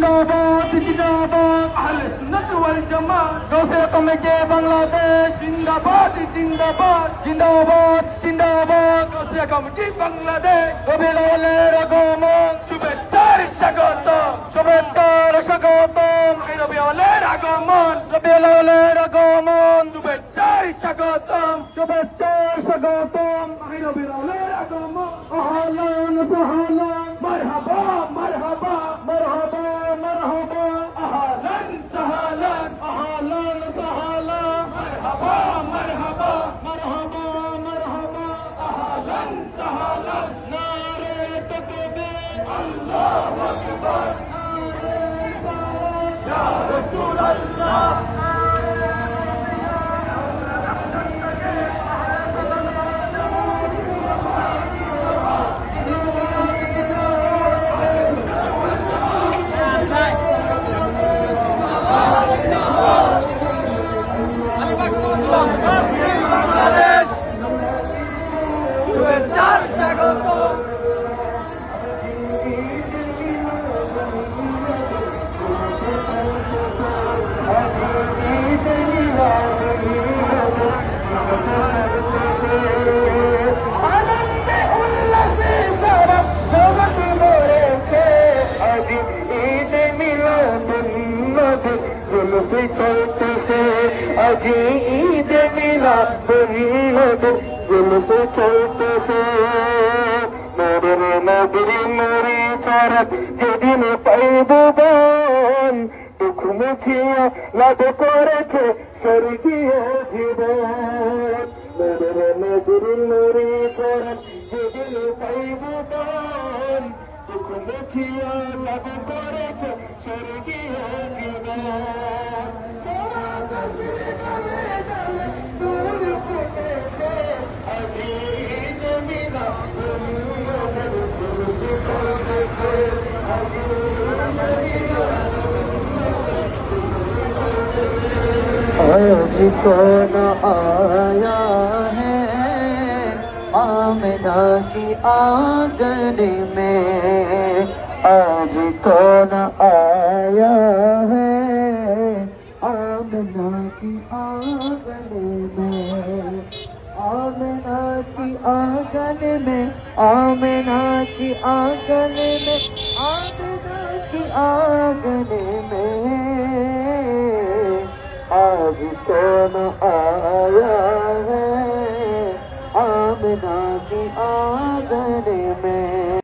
জিন্দাবাদ জিন্দাবাদ আহলে সুন্নাত ওয়াল জামাত গৌসে কমিটি বাংলাদেশ জিন্দাবাদ জিন্দাবাদ জিন্দাবাদ জিন্দাবাদ গৌসিয়া কমিটি বাংলাদেশ রবিউল আউয়ালের আগমন শুভেচ্ছার স্বাগতম শুভেচ্ছার স্বাগতম রবিউল আউয়ালের আগমন রবিউল আউয়ালের আগমন শুভেচ্ছার স্বাগতম শুভেচ্ছার স্বাগতম রবিউল আউয়ালের আগমন আহলান সাহলান মারহাবা মারহাবা মারহাবা মারহাবা আহলান সাহলান আহলান সাহলান মারহাবা মারহাবা মারহাবা মারহাবা আহলান সাহলান নারে তাকবীর আল্লাহু আকবার ইয়া রাসূলুল্লাহ বাংলাদেশ শুভেচ্ছার স্বাগতম আনন্দে উল্লাসে সারা জগৎ ভরেছে আজ ঈদ মিলাদুন নবী জুলুসে চলতেছে আজ ঈদ মিলাদুন নবী জুলুসে চলতেছে নূরের নবীর নূরে চরক যেদিন পাইব বন দুঃখ মুছিয়া লাভ করেছে স্বর্গীয় জীবন নূরের নবীর নূরে চরক যেদিন পাইব বন দুঃখ মুছিয়া লাভ করেছে স্বর্গীয় জীবন তোরা তসবিহ গানে গানে দূর ফুটেছে আজ ঈদ মিলাদুন নবী জুলুসে চলতেছে আজ ঈদ মিলাদুন आज कौन आया है आमिना की आंगन में आज कौन आया है आमिना की आंगन में आमिना की आंगन में आमिना की आंगन में आमिना की आंगन में आज कौन आया है आमिना की आंगन में